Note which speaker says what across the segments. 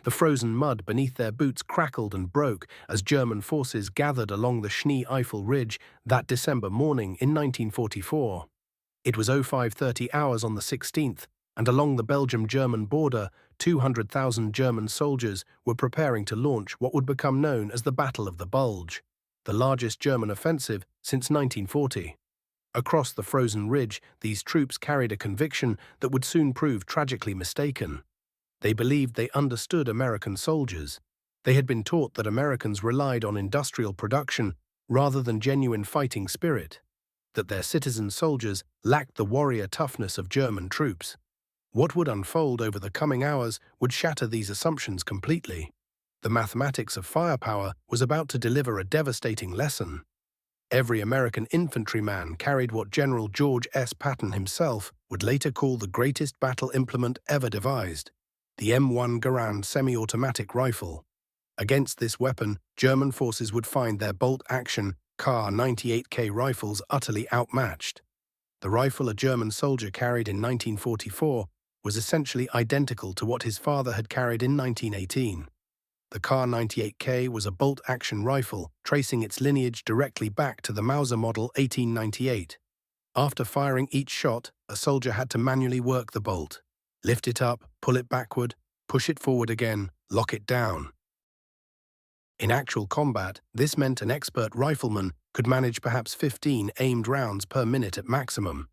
Speaker 1: The frozen mud beneath their boots crackled and broke as German forces gathered along the Schnee-Eifel Ridge that December morning in 1944. It was 05:30 hours on the 16th, and along the Belgium-German border, 200,000 German soldiers were preparing to launch what would become known as the Battle of the Bulge, the largest German offensive since 1940. Across the frozen ridge, these troops carried a conviction that would soon prove tragically mistaken. They believed they understood American soldiers. They had been taught that Americans relied on industrial production rather than genuine fighting spirit, that their citizen soldiers lacked the warrior toughness of German troops. What would unfold over the coming hours would shatter these assumptions completely. The mathematics of firepower was about to deliver a devastating lesson. Every American infantryman carried what General George S. Patton himself would later call the greatest battle implement ever devised, the M1 Garands semi-automatic rifle. Against this weapon, German forces would find their bolt-action Kar 98K rifles utterly outmatched. The rifle a German soldier carried in 1944 was essentially identical to what his father had carried in 1918. The Kar 98K was a bolt-action rifle, tracing its lineage directly back to the Mauser model 1898. After firing each shot, a soldier had to manually work the bolt. Lift it up, pull it backward, push it forward again, lock it down. In actual combat, this meant an expert rifleman could manage perhaps 15 aimed rounds per minute at maximum.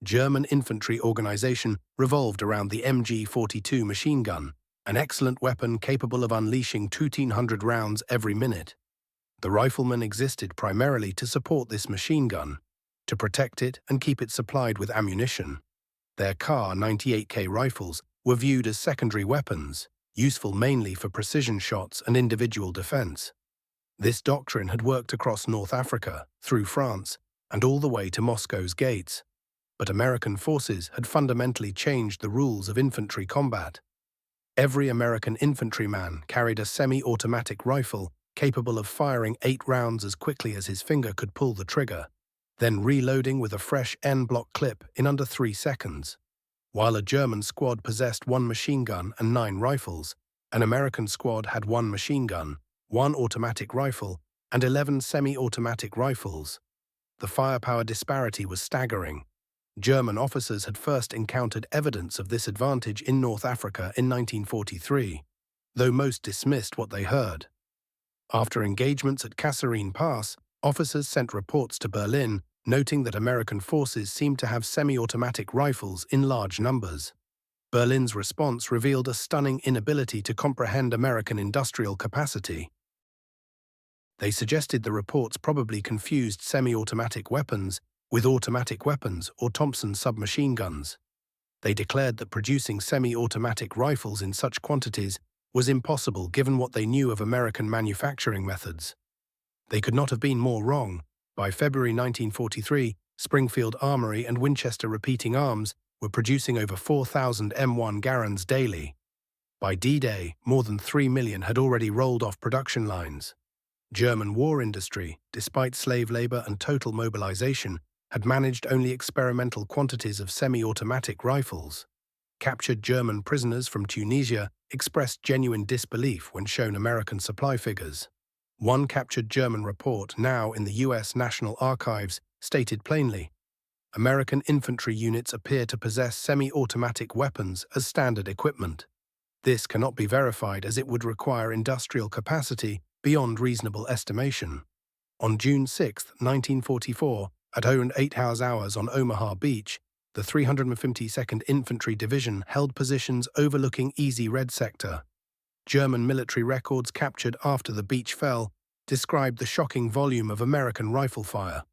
Speaker 1: German infantry organization revolved around the MG-42 machine gun, an excellent weapon capable of unleashing 1,200 rounds every minute. The rifleman existed primarily to support this machine gun, to protect it and keep it supplied with ammunition. Their Kar 98K rifles were viewed as secondary weapons, useful mainly for precision shots and individual defense. This doctrine had worked across North Africa, through France, and all the way to Moscow's gates. But American forces had fundamentally changed the rules of infantry combat. Every American infantryman carried a semi-automatic rifle capable of firing 8 rounds as quickly as his finger could pull the trigger, then reloading with a fresh N-block clip in under 3 seconds. While a German squad possessed 1 machine gun and 9 rifles, an American squad had 1 machine gun, 1 automatic rifle, and 11 semi-automatic rifles. The firepower disparity was staggering. German officers had first encountered evidence of this advantage in North Africa in 1943, though most dismissed what they heard. After engagements at Kasserine Pass, officers sent reports to Berlin noting that American forces seemed to have semi-automatic rifles in large numbers. Berlin's response revealed a stunning inability to comprehend American industrial capacity. They suggested the reports probably confused semi-automatic weapons with automatic weapons or Thompson submachine guns. They declared that producing semi-automatic rifles in such quantities was impossible given what they knew of American manufacturing methods. They could not have been more wrong. By February 1943, Springfield Armory and Winchester Repeating Arms were producing over 4,000 M1 Garands daily. By D-Day, more than 3 million had already rolled off production lines. German war industry, despite slave labor and total mobilization, had managed only experimental quantities of semi-automatic rifles. Captured German prisoners from Tunisia expressed genuine disbelief when shown American supply figures. One captured German report, now in the U.S. National Archives, stated plainly, "American infantry units appear to possess semi-automatic weapons as standard equipment. This cannot be verified as it would require industrial capacity beyond reasonable estimation." On June 6, 1944, at around 8 hours on Omaha Beach, the 352nd Infantry Division held positions overlooking Easy Red Sector. German military records captured after the beach fell described the shocking volume of American rifle fire.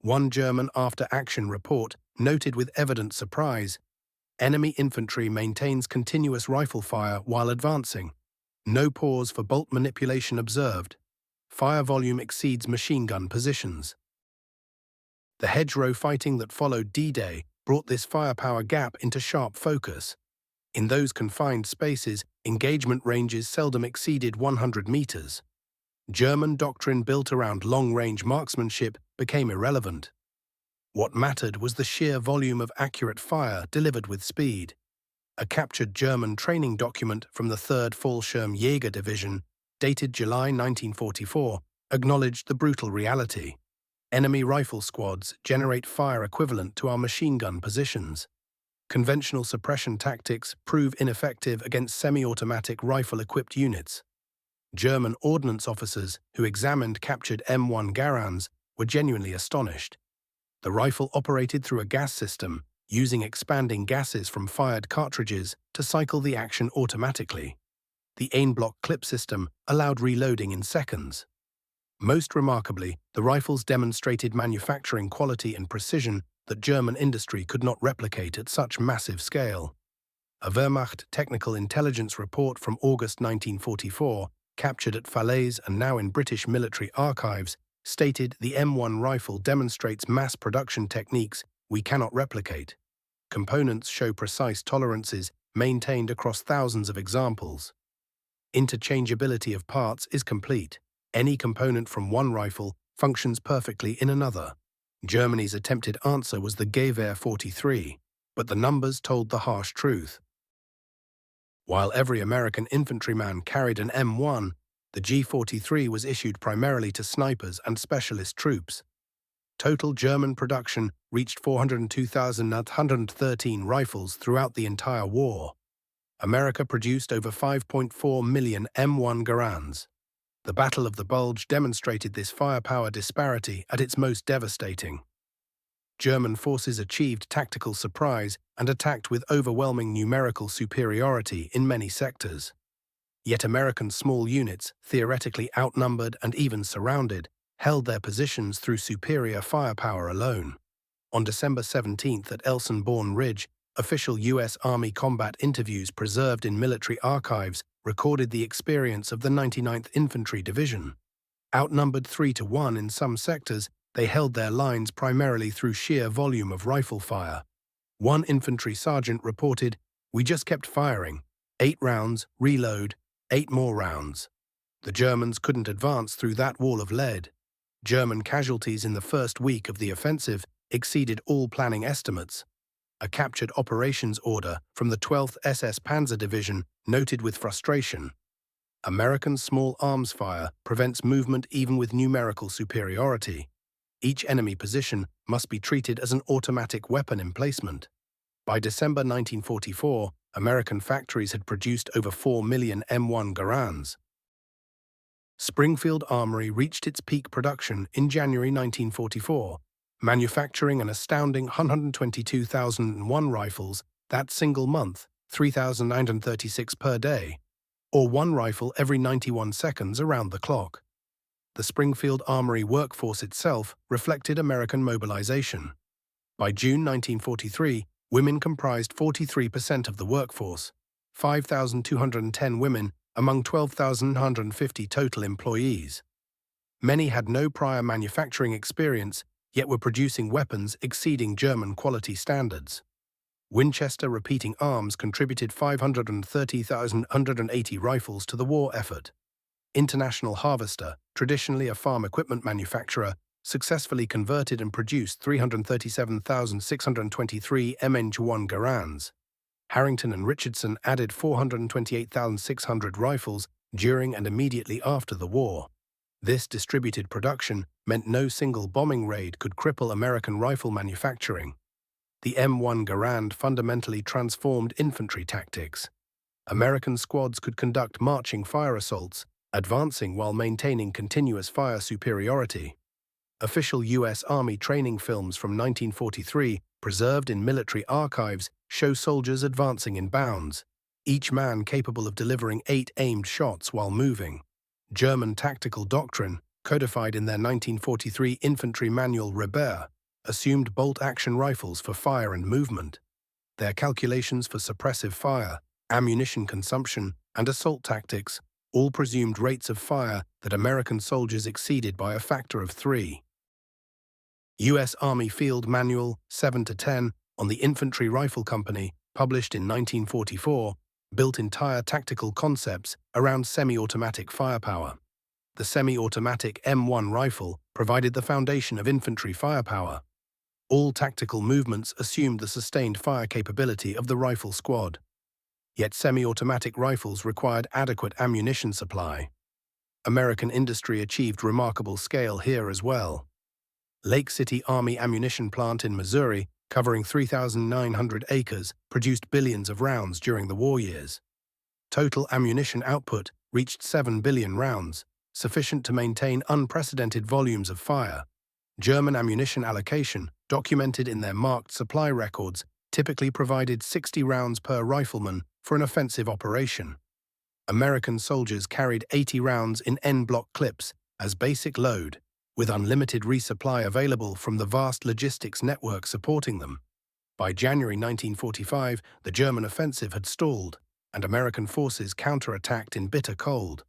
Speaker 1: One German after-action report noted with evident surprise, "Enemy infantry maintains continuous rifle fire while advancing. No pause for bolt manipulation observed. Fire volume exceeds machine gun positions." The hedgerow fighting that followed D-Day brought this firepower gap into sharp focus. In those confined spaces, engagement ranges seldom exceeded 100 meters. German doctrine built around long-range marksmanship became irrelevant. What mattered was the sheer volume of accurate fire delivered with speed. A captured German training document from the 3rd Fallschirm Jäger Division, dated July 1944, acknowledged the brutal reality. Enemy rifle squads generate fire equivalent to our machine gun positions. Conventional suppression tactics prove ineffective against semi-automatic rifle-equipped units. German ordnance officers who examined captured M1 Garands were genuinely astonished. The rifle operated through a gas system, using expanding gases from fired cartridges to cycle the action automatically. The Einblock clip system allowed reloading in seconds. Most remarkably, the rifles demonstrated manufacturing quality and precision that German industry could not replicate at such massive scale. A Wehrmacht technical intelligence report from August 1944, captured at Falaise and now in British military archives, stated the M1 rifle demonstrates mass production techniques we cannot replicate. Components show precise tolerances maintained across thousands of examples. Interchangeability of parts is complete. Any component from one rifle functions perfectly in another. Germany's attempted answer was the Gewehr 43, but the numbers told the harsh truth. While every American infantryman carried an M1, the G43 was issued primarily to snipers and specialist troops. Total German production reached 402,913 rifles throughout the entire war. America produced over 5.4 million M1 Garands. The Battle of the Bulge demonstrated this firepower disparity at its most devastating. German forces achieved tactical surprise and attacked with overwhelming numerical superiority in many sectors. Yet American small units, theoretically outnumbered and even surrounded, held their positions through superior firepower alone. On December 17 at Elsenborn Ridge, official U.S. Army combat interviews preserved in military archives recorded the experience of the 99th Infantry Division. Outnumbered 3-1 in some sectors, they held their lines primarily through sheer volume of rifle fire. One infantry sergeant reported, "We just kept firing. 8 rounds, reload, 8 more rounds." The Germans couldn't advance through that wall of lead. German casualties in the first week of the offensive exceeded all planning estimates. A captured operations order from the 12th SS Panzer Division noted with frustration, "American small arms fire prevents movement even with numerical superiority. Each enemy position must be treated as an automatic weapon emplacement." By December 1944, American factories had produced over 4 million M1 Garands. Springfield Armory reached its peak production in January 1944, manufacturing an astounding 122,001 rifles that single month, 3,936 per day, or one rifle every 91 seconds around the clock. The Springfield Armory workforce itself reflected American mobilization. By June 1943, women comprised 43% of the workforce, 5,210 women among 12,150 total employees. Many had no prior manufacturing experience, yet were producing weapons exceeding German quality standards. Winchester Repeating Arms contributed 530,180 rifles to the war effort. International Harvester, traditionally a farm equipment manufacturer, successfully converted and produced 337,623 M1 Garands. Harrington and Richardson added 428,600 rifles during and immediately after the war. This distributed production meant no single bombing raid could cripple American rifle manufacturing. The M1 Garand fundamentally transformed infantry tactics. American squads could conduct marching fire assaults, advancing while maintaining continuous fire superiority. Official U.S. Army training films from 1943, preserved in military archives, show soldiers advancing in bounds, each man capable of delivering 8 aimed shots while moving. German tactical doctrine, codified in their 1943 infantry manual Rebär, assumed bolt-action rifles for fire and movement. Their calculations for suppressive fire, ammunition consumption, and assault tactics all presumed rates of fire that American soldiers exceeded by a factor of 3. U.S. Army Field Manual 7-10 on the Infantry Rifle Company, published in 1944, built entire tactical concepts around semi-automatic firepower. The semi-automatic M1 rifle provided the foundation of infantry firepower. All tactical movements assumed the sustained fire capability of the rifle squad. Yet semi-automatic rifles required adequate ammunition supply. American industry achieved remarkable scale here as well. Lake City Army Ammunition Plant in Missouri, covering 3,900 acres, produced billions of rounds during the war years. Total ammunition output reached 7 billion rounds, sufficient to maintain unprecedented volumes of fire. German ammunition allocation, documented in their marked supply records, typically provided 60 rounds per rifleman for an offensive operation. American soldiers carried 80 rounds in N-block clips as basic load, with unlimited resupply available from the vast logistics network supporting them. By January 1945, the German offensive had stalled, and American forces counterattacked in bitter cold.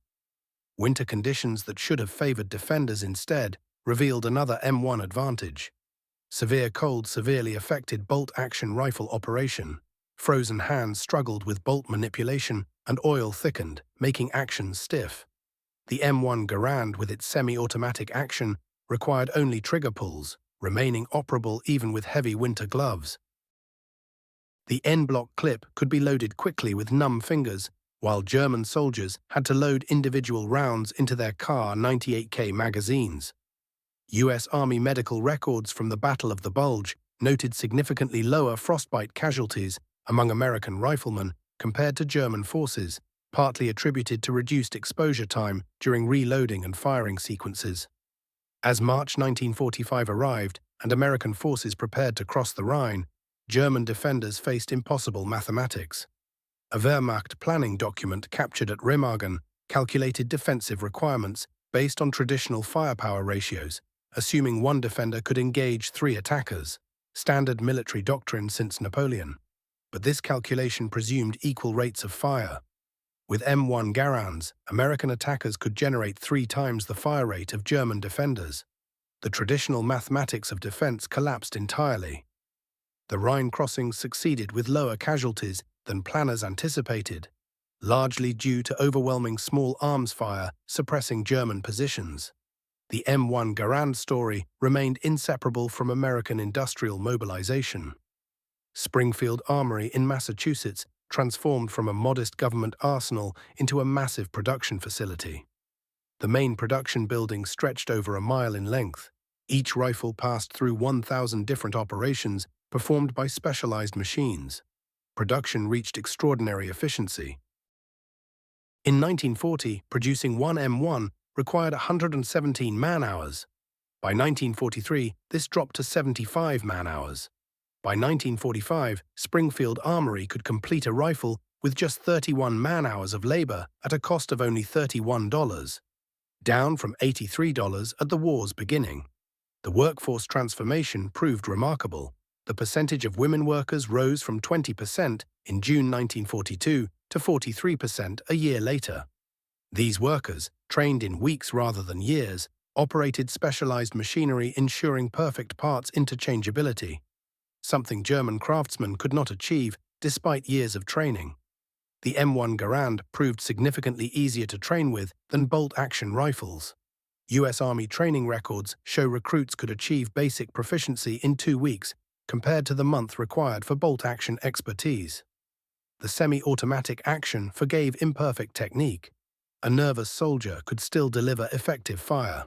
Speaker 1: Winter conditions that should have favored defenders instead revealed another M1 advantage. Severe cold severely affected bolt-action rifle operation. Frozen hands struggled with bolt manipulation, and oil thickened, making action stiff. The M1 Garand, with its semi-automatic action, required only trigger pulls, remaining operable even with heavy winter gloves. The N-block clip could be loaded quickly with numb fingers, while German soldiers had to load individual rounds into their Kar 98K magazines. U.S. Army medical records from the Battle of the Bulge noted significantly lower frostbite casualties among American riflemen compared to German forces, partly attributed to reduced exposure time during reloading and firing sequences. As March 1945 arrived and American forces prepared to cross the Rhine, German defenders faced impossible mathematics. A Wehrmacht planning document captured at Remagen calculated defensive requirements based on traditional firepower ratios, assuming one defender could engage 3 attackers, standard military doctrine since Napoleon. But this calculation presumed equal rates of fire. With M1 Garands, American attackers could generate 3 times the fire rate of German defenders. The traditional mathematics of defense collapsed entirely. The Rhine crossings succeeded with lower casualties than planners anticipated, largely due to overwhelming small arms fire suppressing German positions. The M1 Garand story remained inseparable from American industrial mobilization. Springfield Armory in Massachusetts transformed from a modest government arsenal into a massive production facility. The main production building stretched over a mile in length. Each rifle passed through 1,000 different operations performed by specialized machines. Production reached extraordinary efficiency. In 1940, producing one M1 required 117 man-hours. By 1943, this dropped to 75 man-hours. By 1945, Springfield Armory could complete a rifle with just 31 man-hours of labor at a cost of only $31, down from $83 at the war's beginning. The workforce transformation proved remarkable. The percentage of women workers rose from 20% in June 1942 to 43% a year later. These workers, trained in weeks rather than years, operated specialized machinery ensuring perfect parts interchangeability, something German craftsmen could not achieve despite years of training. The M1 Garand proved significantly easier to train with than bolt-action rifles. U.S. Army training records show recruits could achieve basic proficiency in 2 weeks, compared to the month required for bolt-action expertise. The semi-automatic action forgave imperfect technique. A nervous soldier could still deliver effective fire.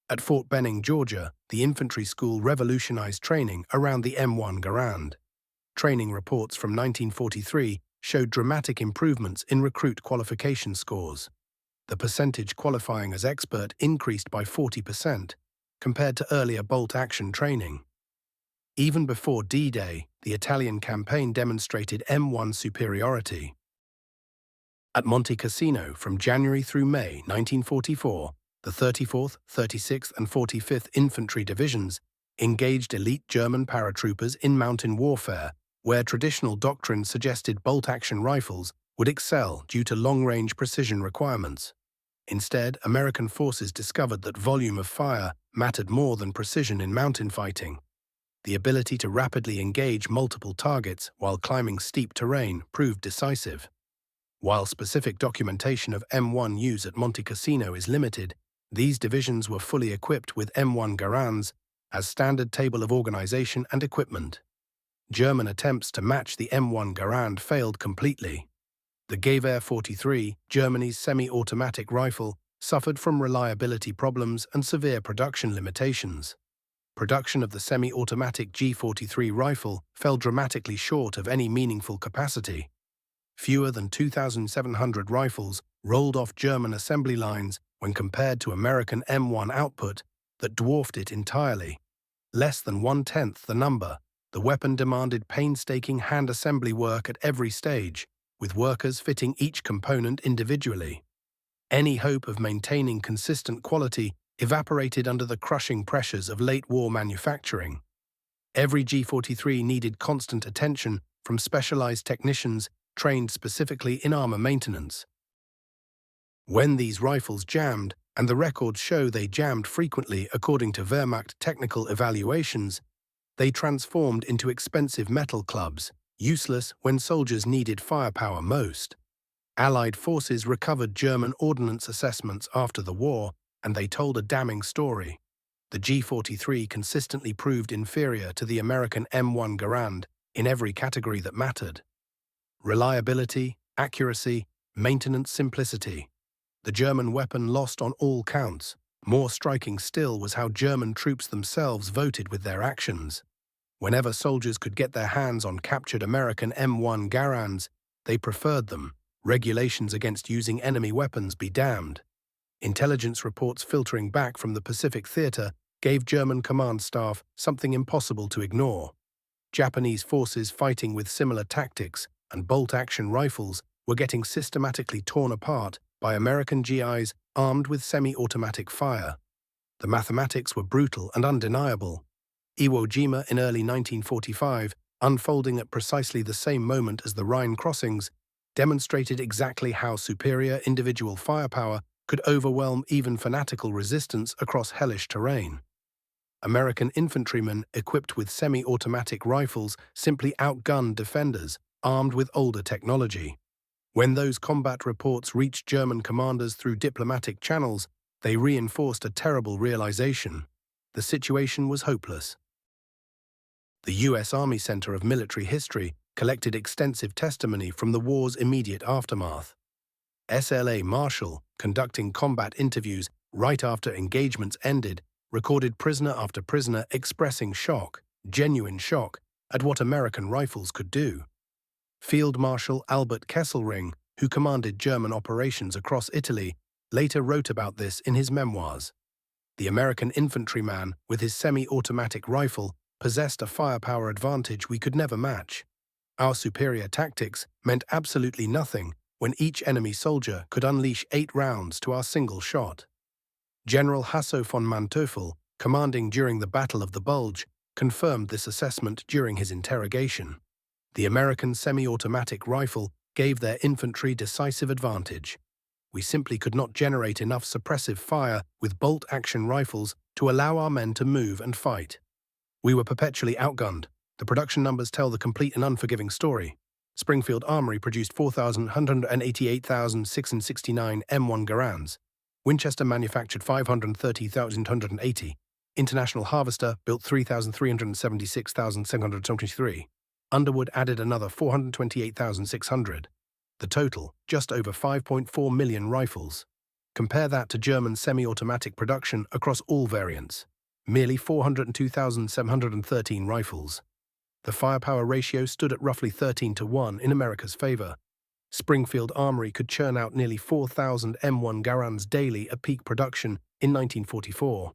Speaker 1: At Fort Benning, Georgia, the infantry school revolutionized training around the M1 Garand. Training reports from 1943 showed dramatic improvements in recruit qualification scores. The percentage qualifying as expert increased by 40%, compared to earlier bolt-action training. Even before D-Day, the Italian campaign demonstrated M1 superiority. At Monte Cassino, from January through May 1944, the 34th, 36th, and 45th Infantry Divisions engaged elite German paratroopers in mountain warfare, where traditional doctrine suggested bolt-action rifles would excel due to long-range precision requirements. Instead, American forces discovered that volume of fire mattered more than precision in mountain fighting. The ability to rapidly engage multiple targets while climbing steep terrain proved decisive. While specific documentation of M1 use at Monte Cassino is limited, these divisions were fully equipped with M1 Garands as standard table of organization and equipment. German attempts to match the M1 Garand failed completely. The Gewehr 43, Germany's semi-automatic rifle, suffered from reliability problems and severe production limitations. Production of the semi-automatic G43 rifle fell dramatically short of any meaningful capacity. Fewer than 2,700 rifles rolled off German assembly lines when compared to American M1 output that dwarfed it entirely. Less than one-tenth the number, the weapon demanded painstaking hand assembly work at every stage, with workers fitting each component individually. Any hope of maintaining consistent quality evaporated under the crushing pressures of late-war manufacturing. Every G43 needed constant attention from specialized technicians trained specifically in armor maintenance. When these rifles jammed, and the records show they jammed frequently according to Wehrmacht technical evaluations, they transformed into expensive metal clubs, useless when soldiers needed firepower most. Allied forces recovered German ordnance assessments after the war, and they told a damning story. The G43 consistently proved inferior to the American M1 Garand in every category that mattered. Reliability, accuracy, maintenance simplicity. The German weapon lost on all counts. More striking still was how German troops themselves voted with their actions. Whenever soldiers could get their hands on captured American M1 Garands, they preferred them. Regulations against using enemy weapons be damned. Intelligence reports filtering back from the Pacific Theater gave German command staff something impossible to ignore. Japanese forces fighting with similar tactics and bolt-action rifles were getting systematically torn apart by American GIs armed with semi-automatic fire. The mathematics were brutal and undeniable. Iwo Jima in early 1945, unfolding at precisely the same moment as the Rhine crossings, demonstrated exactly how superior individual firepower could overwhelm even fanatical resistance across hellish terrain. American infantrymen equipped with semi-automatic rifles simply outgunned defenders armed with older technology. When those combat reports reached German commanders through diplomatic channels, they reinforced a terrible realization. The situation was hopeless. The U.S. Army Center of Military History collected extensive testimony from the war's immediate aftermath. SLA Marshall, conducting combat interviews right after engagements ended, recorded prisoner after prisoner expressing shock, genuine shock, at what American rifles could do. Field Marshal Albert Kesselring, who commanded German operations across Italy, later wrote about this in his memoirs. The American infantryman, with his semi-automatic rifle, possessed a firepower advantage we could never match. Our superior tactics meant absolutely nothing when each enemy soldier could unleash 8 rounds to our single shot. General Hasso von Manteuffel, commanding during the Battle of the Bulge, confirmed this assessment during his interrogation. The American semi-automatic rifle gave their infantry decisive advantage. We simply could not generate enough suppressive fire with bolt-action rifles to allow our men to move and fight. We were perpetually outgunned. The production numbers tell the complete and unforgiving story. Springfield Armory produced 4,188,669 M1 Garands. Winchester manufactured 530,180. International Harvester built 3,376,723. Underwood added another 428,600. The total, just over 5.4 million rifles. Compare that to German semi-automatic production across all variants. Merely 402,713 rifles. The firepower ratio stood at roughly 13-1 in America's favor. Springfield Armory could churn out nearly 4,000 M1 Garands daily at peak production in 1944.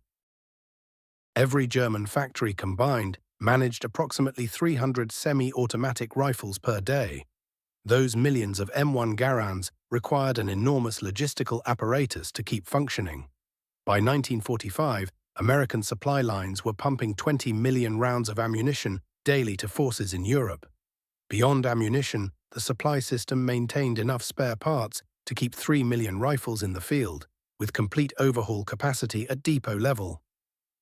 Speaker 1: Every German factory combined managed approximately 300 semi-automatic rifles per day. Those millions of M1 Garands required an enormous logistical apparatus to keep functioning. By 1945, American supply lines were pumping 20 million rounds of ammunition daily to forces in Europe. Beyond ammunition, the supply system maintained enough spare parts to keep 3 million rifles in the field, with complete overhaul capacity at depot level.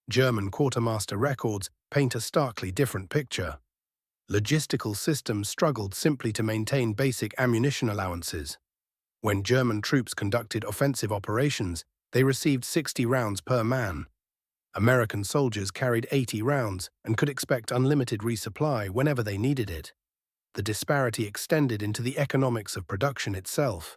Speaker 1: German quartermaster records paint a starkly different picture. Logistical systems struggled simply to maintain basic ammunition allowances. When German troops conducted offensive operations, they received 60 rounds per man. American soldiers carried 80 rounds and could expect unlimited resupply whenever they needed it. the disparity extended into the economics of production itself.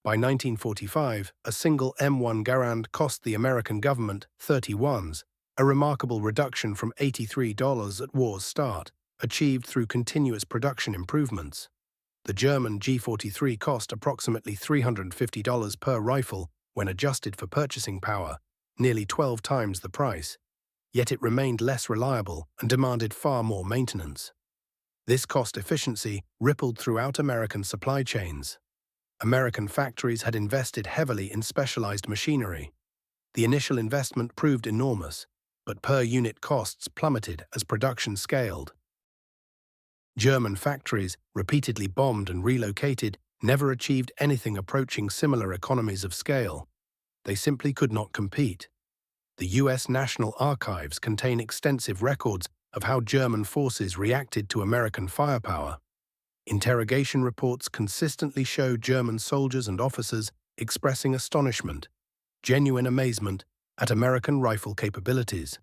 Speaker 1: By 1945, a single M1 Garand cost the American government 31s, a remarkable reduction from $83 at war's start, achieved through continuous production improvements. The German G43 cost approximately $350 per rifle when adjusted for purchasing power, nearly 12 times the price, yet it remained less reliable and demanded far more maintenance. This cost efficiency rippled throughout American supply chains. American factories had invested heavily in specialized machinery. The initial investment proved enormous, but per-unit costs plummeted as production scaled. German factories, repeatedly bombed and relocated, never achieved anything approaching similar economies of scale. They simply could not compete. The U.S. National Archives contain extensive records of how German forces reacted to American firepower. Interrogation reports consistently show German soldiers and officers expressing astonishment, genuine amazement, at American rifle capabilities.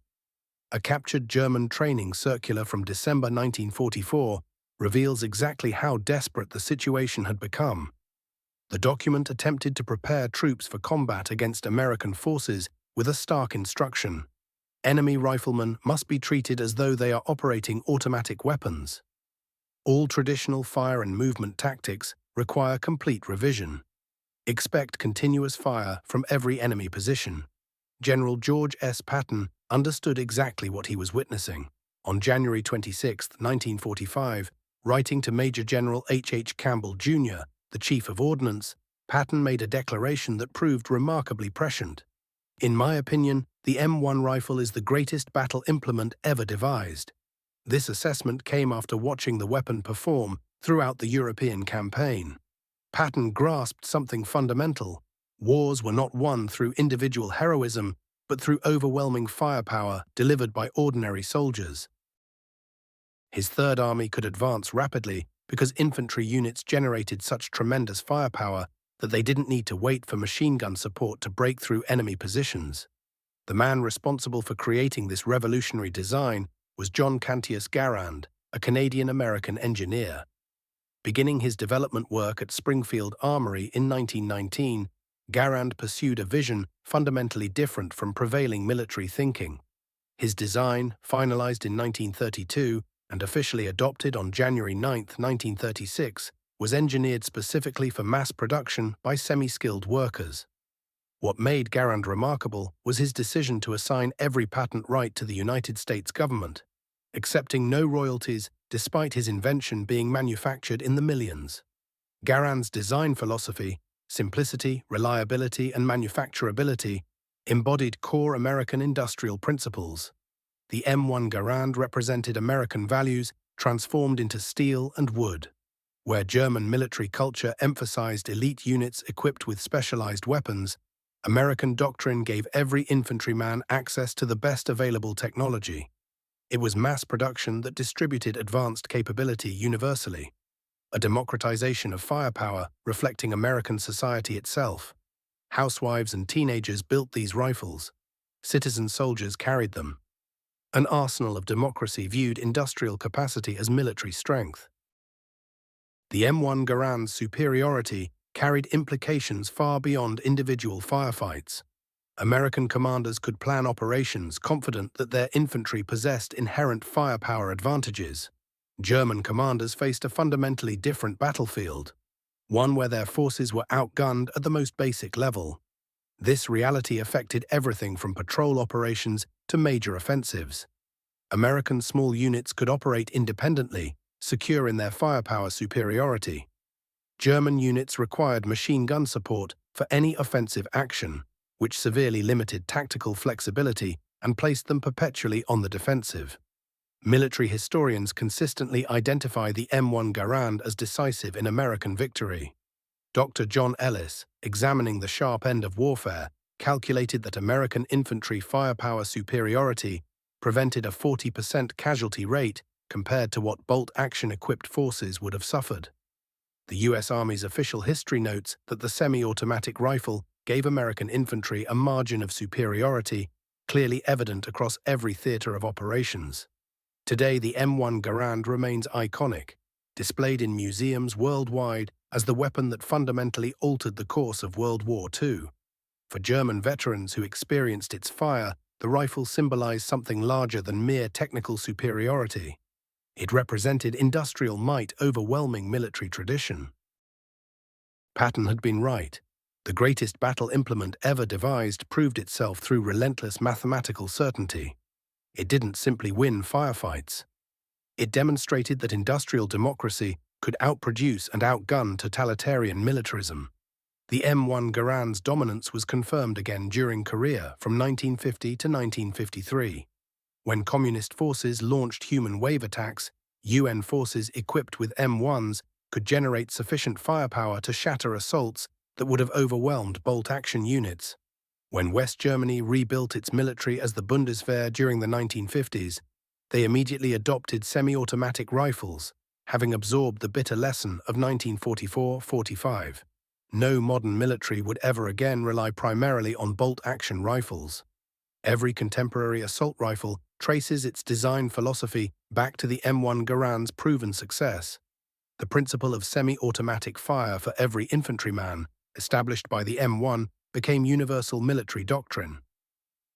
Speaker 1: A captured German training circular from December 1944 reveals exactly how desperate the situation had become. The document attempted to prepare troops for combat against American forces with a stark instruction: enemy riflemen must be treated as though they are operating automatic weapons. All traditional fire and movement tactics require complete revision. Expect continuous fire from every enemy position. General George S. Patton understood exactly what he was witnessing. On January 26, 1945, writing to Major General H. H. Campbell, Jr., the Chief of Ordnance, Patton made a declaration that proved remarkably prescient. "In my opinion, the M1 rifle is the greatest battle implement ever devised." This assessment came after watching the weapon perform throughout the European campaign. Patton grasped something fundamental. Wars were not won through individual heroism, but through overwhelming firepower delivered by ordinary soldiers. His Third Army could advance rapidly because infantry units generated such tremendous firepower that they didn't need to wait for machine gun support to break through enemy positions. The man responsible for creating this revolutionary design was John Cantius Garand, a Canadian-American engineer. Beginning his development work at Springfield Armory in 1919, Garand pursued a vision fundamentally different from prevailing military thinking. His design, finalized in 1932 and officially adopted on January 9, 1936, was engineered specifically for mass production by semi-skilled workers. What made Garand remarkable was his decision to assign every patent right to the United States government, accepting no royalties despite his invention being manufactured in the millions. Garand's design philosophy, simplicity, reliability, and manufacturability, embodied core American industrial principles. The M1 Garand represented American values transformed into steel and wood. Where German military culture emphasized elite units equipped with specialized weapons, American doctrine gave every infantryman access to the best available technology. It was mass production that distributed advanced capability universally, a democratization of firepower reflecting American society itself. Housewives and teenagers built these rifles. Citizen soldiers carried them. An arsenal of democracy viewed industrial capacity as military strength. The M1 Garand's superiority carried implications far beyond individual firefights. American commanders could plan operations confident that their infantry possessed inherent firepower advantages. German commanders faced a fundamentally different battlefield, one where their forces were outgunned at the most basic level. This reality affected everything from patrol operations to major offensives. American small units could operate independently, secure in their firepower superiority. German units required machine gun support for any offensive action, which severely limited tactical flexibility and placed them perpetually on the defensive. Military historians consistently identify the M1 Garand as decisive in American victory. Dr. John Ellis, examining the sharp end of warfare, calculated that American infantry firepower superiority prevented a 40% casualty rate compared to what bolt-action-equipped forces would have suffered. The U.S. Army's official history notes that the semi-automatic rifle gave American infantry a margin of superiority clearly evident across every theater of operations. Today, the M1 Garand remains iconic, displayed in museums worldwide as the weapon that fundamentally altered the course of World War II. For German veterans who experienced its fire, the rifle symbolized something larger than mere technical superiority. It represented industrial might overwhelming military tradition. Patton had been right. The greatest battle implement ever devised proved itself through relentless mathematical certainty. It didn't simply win firefights. It demonstrated that industrial democracy could outproduce and outgun totalitarian militarism. The M1 Garands' dominance was confirmed again during Korea from 1950 to 1953. When communist forces launched human wave attacks, UN forces equipped with M1s could generate sufficient firepower to shatter assaults that would have overwhelmed bolt-action units. When West Germany rebuilt its military as the Bundeswehr during the 1950s, they immediately adopted semi-automatic rifles, having absorbed the bitter lesson of 1944-45. No modern military would ever again rely primarily on bolt-action rifles. Every contemporary assault rifle traces its design philosophy back to the M1 Garand's proven success. The principle of semi-automatic fire for every infantryman, established by the M1, became universal military doctrine.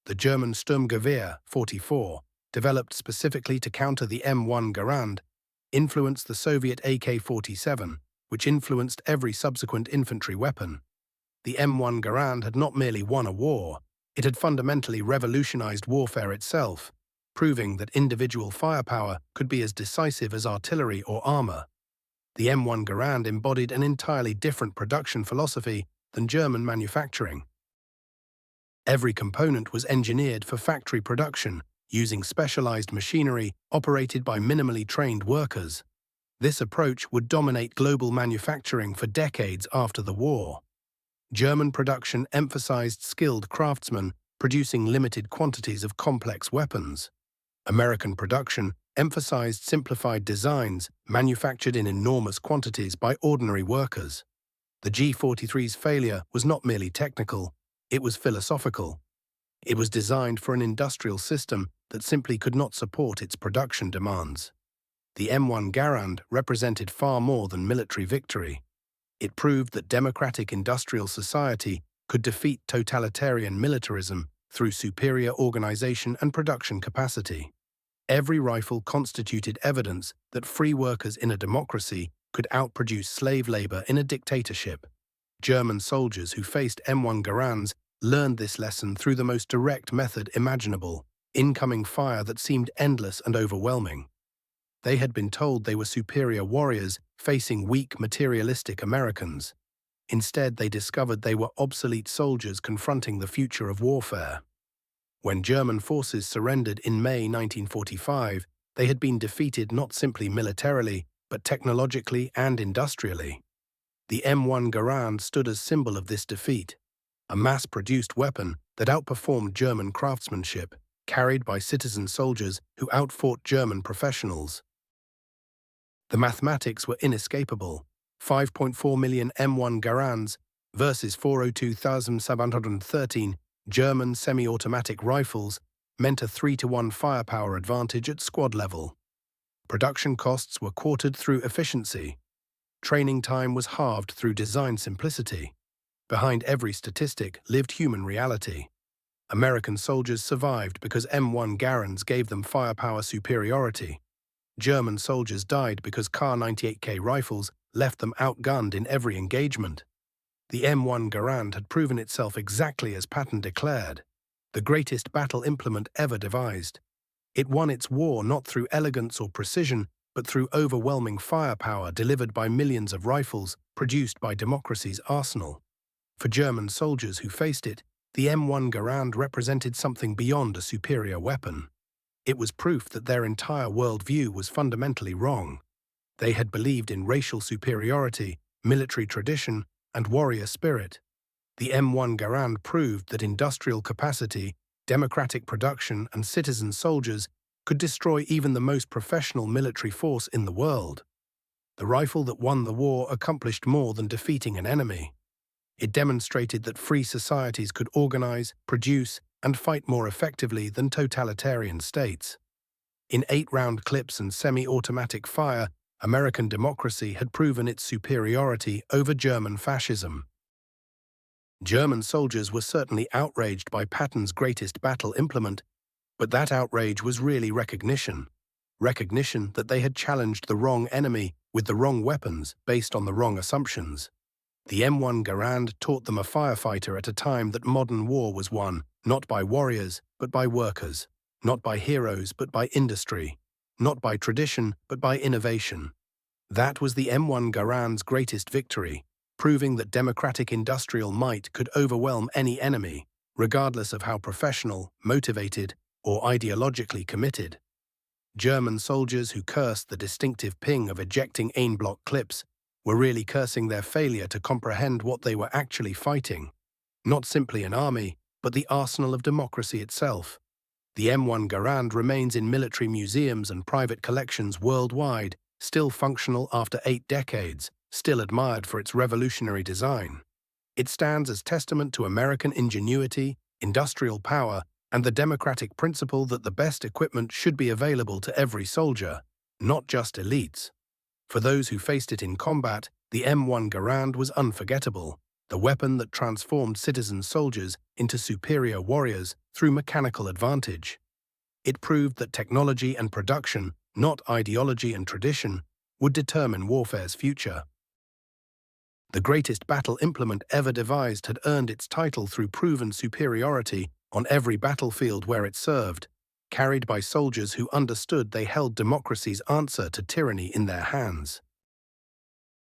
Speaker 1: The German Sturmgewehr 44, developed specifically to counter the M1 Garand, influenced the Soviet AK-47, which influenced every subsequent infantry weapon. The M1 Garand had not merely won a war, it had fundamentally revolutionized warfare itself, proving that individual firepower could be as decisive as artillery or armor. The M1 Garand embodied an entirely different production philosophy than German manufacturing. Every component was engineered for factory production, using specialized machinery operated by minimally trained workers. This approach would dominate global manufacturing for decades after the war. German production emphasized skilled craftsmen producing limited quantities of complex weapons. American production emphasized simplified designs manufactured in enormous quantities by ordinary workers. The G-43's failure was not merely technical, it was philosophical. It was designed for an industrial system that simply could not support its production demands. The M1 Garand represented far more than military victory. It proved that democratic industrial society could defeat totalitarian militarism through superior organization and production capacity. Every rifle constituted evidence that free workers in a democracy could outproduce slave labor in a dictatorship. German soldiers who faced M1 Garands learned this lesson through the most direct method imaginable, incoming fire that seemed endless and overwhelming. They had been told they were superior warriors facing weak, materialistic Americans. Instead, they discovered they were obsolete soldiers confronting the future of warfare. When German forces surrendered in May 1945, they had been defeated not simply militarily, but technologically and industrially. The M1 Garand stood as symbol of this defeat, a mass-produced weapon that outperformed German craftsmanship, carried by citizen soldiers who outfought German professionals. The mathematics were inescapable. 5.4 million M1 Garands versus 402,713 German semi-automatic rifles meant a 3-to-1 firepower advantage at squad level. Production costs were quartered through efficiency. Training time was halved through design simplicity. Behind every statistic lived human reality. American soldiers survived because M1 Garands gave them firepower superiority. German soldiers died because Kar-98K rifles left them outgunned in every engagement. The M1 Garand had proven itself exactly as Patton declared, the greatest battle implement ever devised. It won its war not through elegance or precision, but through overwhelming firepower delivered by millions of rifles produced by democracy's arsenal. For German soldiers who faced it, the M1 Garand represented something beyond a superior weapon. It was proof that their entire worldview was fundamentally wrong. They had believed in racial superiority, military tradition, and warrior spirit. The M1 Garand proved that industrial capacity, democratic production, and citizen soldiers could destroy even the most professional military force in the world. The rifle that won the war accomplished more than defeating an enemy. It demonstrated that free societies could organize, produce, and fight more effectively than totalitarian states. In 8-round clips and semi-automatic fire, American democracy had proven its superiority over German fascism. German soldiers were certainly outraged by Patton's greatest battle implement, but that outrage was really recognition. Recognition that they had challenged the wrong enemy with the wrong weapons based on the wrong assumptions. The M1 Garand taught them a firefighter at a time that modern war was won, not by warriors, but by workers, not by heroes, but by industry, not by tradition, but by innovation. That was the M1 Garand's greatest victory, proving that democratic industrial might could overwhelm any enemy, regardless of how professional, motivated, or ideologically committed. German soldiers who cursed the distinctive ping of ejecting en-bloc clips were really cursing their failure to comprehend what they were actually fighting. Not simply an army, but the arsenal of democracy itself. The M1 Garand remains in military museums and private collections worldwide, still functional after 8 decades, still admired for its revolutionary design. It stands as testament to American ingenuity, industrial power, and the democratic principle that the best equipment should be available to every soldier, not just elites. For those who faced it in combat, the M1 Garand was unforgettable, the weapon that transformed citizen soldiers into superior warriors through mechanical advantage. It proved that technology and production, not ideology and tradition, would determine warfare's future. The greatest battle implement ever devised had earned its title through proven superiority on every battlefield where it served, carried by soldiers who understood they held democracy's answer to tyranny in their hands.